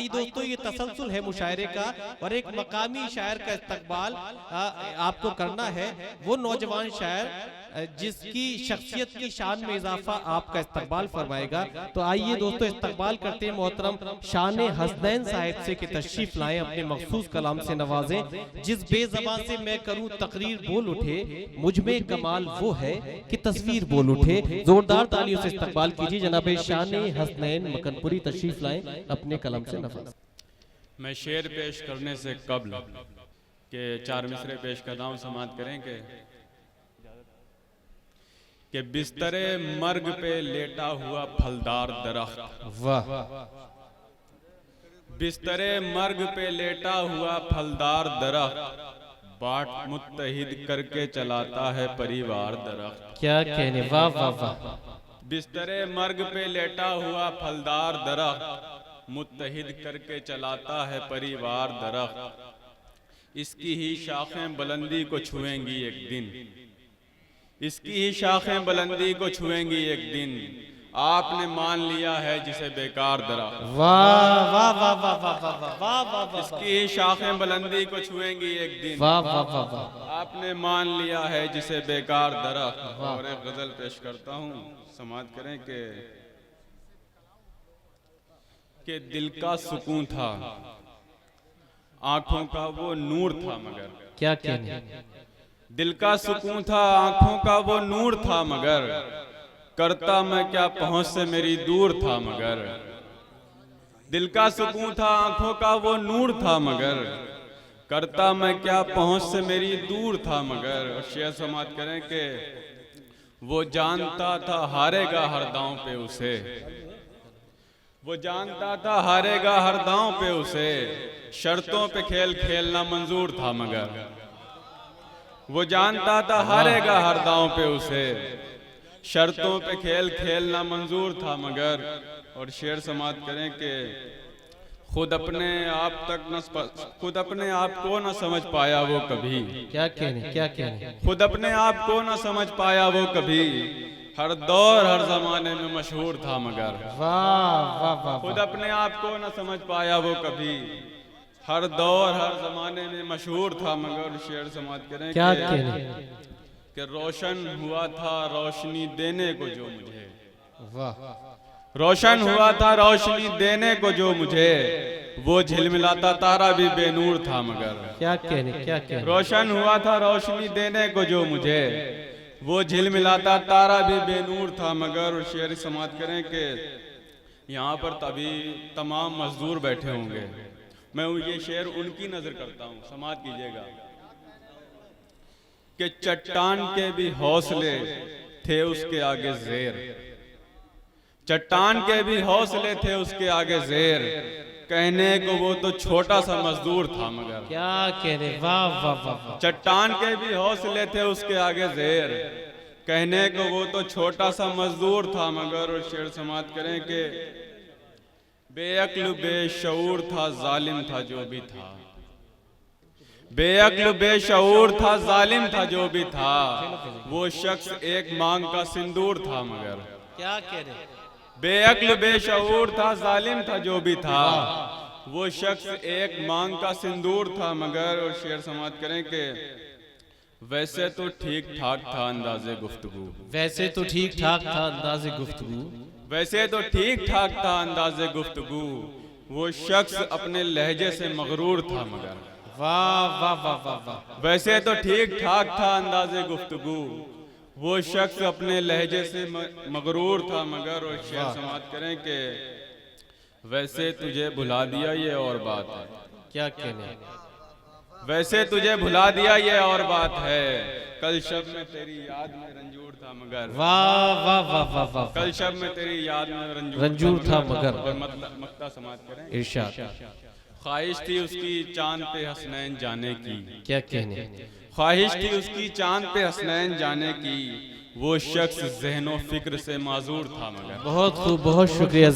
آئی دوستو یہ تسلسل ہے مشاعرے کا اور ایک مقامی شاعر کا استقبال آپ کو کرنا ہے، وہ نوجوان شاعر جس کی شخصیت کی شان میں اضافہ آپ کا استقبال فرمائے گا۔ تو آئیے دوستو استقبال کرتے ہیں محترم شان حسنین صاحب سے کہ تشریف لائیں، اپنے مخصوص کلام سے نوازیں۔ جس بے زبان سے میں کروں تقریر بول اٹھے، مجھ میں کمال وہ ہے کہ تصویر بول اٹھے۔ زوردار تالیوں سے استقبال کیجئے جناب شان حسنین مکن پوری، تشریف لائیں، اپنے کلام سے نوازیں۔ میں شعر پیش کرنے سے قبل کہ 4 مصرے پیش کرتا ہوں، سماعت کریں کہ بستر مرگ پہ لیٹا ہوا پھلدار درخت، واہ، بستر مرگ پہ لیٹا ہوا پھلدار درخت، باٹ متحد کر کے چلاتا ہے پریوار درخت۔ کیا کہنے، واہ واہ واہ۔ بستر مرگ پہ لیٹا ہوا پھلدار درخت، متحد کر کے چلاتا ہے پریوار درخت، اس کی ہی شاخیں بلندی کو چھوئیں گی ایک دن، اس کی ہی شاخیں بلندی کو چھوئیں گی ایک دن، آپ نے مان لیا ہے جسے بیکار درخت۔ واہ واہ واہ واہ واہ واہ واہ واہ، اس کی ہی شاخیں بلندی کو چھوئیں گی ایک دن، واہ واہ واہ واہ، آپ نے مان لیا ہے جسے بیکار درخت۔ اور ایک غزل پیش کرتا ہوں، سماعت کریں کہ دل کا سکون تھا، آنکھوں کا وہ نور تھا مگر، کیا کہنے، دل کا سکون تھا، آنکھوں کا وہ نور تھا مگر، کرتا میں کیا پہنچ سے میری دور تھا مگر، دل کا سکون تھا، آنکھوں کا وہ نور تھا مگر، کرتا میں کیا پہنچ سے میری دور تھا مگر۔ اور شعر سماعت کریں کہ وہ جانتا تھا ہارے گا ہر داؤں پہ اسے، وہ جانتا تھا ہارے گا ہر داؤں پہ اسے، شرطوں پہ کھیل کھیلنا منظور تھا مگر، وہ جانتا تھا ہارے گا ہر داؤں پہ اسے، شرطوں پہ کھیل کھیلنا منظور تھا مگر۔ اور شعر سماعت کریں کہ خود اپنے آپ کو نہ سمجھ پایا وہ کبھی، کیا کہنے، کیا کہنے، خود اپنے آپ کو نہ سمجھ پایا وہ کبھی، ہر دور ہر زمانے میں مشہور تھا مگر، واہ واہ واہ، خود اپنے آپ کو نہ سمجھ پایا وہ کبھی، ہر دور ہر زمانے میں مشہور تھا مگر۔ شعر سماعت کریں کیا کہنے، کہ روشن ہوا تھا روشنی دینے کو جو مجھے، واہ، روشن ہوا تھا روشنی دینے کو جو مجھے، وہ جھلملاتا تارا بھی بے نور تھا مگر، کیا کہنے، کیا کہنے، روشن ہوا تھا روشنی دینے کو جو مجھے، وہ جھلملاتا تارا بھی بے نور تھا مگر۔ اور شعر سماعت کریں کہ یہاں پر تبھی تمام مزدور بیٹھے ہوں گے، میں یہ شعر ان کی نظر کرتا ہوں، سماعت کیجئے گا کہ چٹان کے بھی حوصلے تھے اس کے آگے زیر، چٹان کے بھی حوصلے تھے اس کے آگے زیر، کہنے کو وہ تو چھوٹا سا مزدور تھا مگر، کیا کہنے، واہ واہ واہ، چٹان کے بھی حوصلے تھے اس کے آگے زیر، کہنے کو وہ تو چھوٹا سا مزدور تھا مگر۔ اور شعر سماعت کریں کہ بے عقل بے شعور تھا ظالم تھا جو بھی تھا، بے عقل بے شعور تھا ظالم تھا جو بھی تھا، وہ شخص ایک مانگ کا سندور تھا مگر، کیا کہنے، بے عقل بے شعور تھا ظالم تھا جو بھی تھا، وہ شخص ایک مانگ کا سندور تھا مگر۔ اور شعر سماعت کریں کہ ویسے تو ٹھیک ٹھاک تھا انداز گفتگو، ویسے تو ٹھیک ٹھاک تھا انداز گفتگو، ویسے تو ٹھیک ٹھاک تھا انداز گفتگو، وہ شخص اپنے لہجے سے مغرور تھا مگر، واہ واہ واہ واہ واہ، ویسے تو ٹھیک ٹھاک تھا انداز گفتگو، وہ شخص اپنے لہجے سے مغرور تھا مگر۔ اور شعر سماعت کریں کہ ویسے تجھے بھلا دیا یہ اور بات ہے، کیا کہنے، ویسے تجھے بھلا دیا یہ اور بات ہے، کل شب میں تیری یاد میں رنجور تھا مگر، واہ واہ واہ واہ واہ، کل شب میں تیری یاد میں رنجور تھا مگر۔ اور مقطع سماعت کریں، ارشاد، خواہش تھی اس کی چاند پہ حسنین جانے کی، کیا کہنے، خواہش تھی اس کی چاند پہ حسنین جانے کی، وہ شخص ذہن و فکر سے معذور تھا مگر۔ بہت خوب، بہت شکریہ۔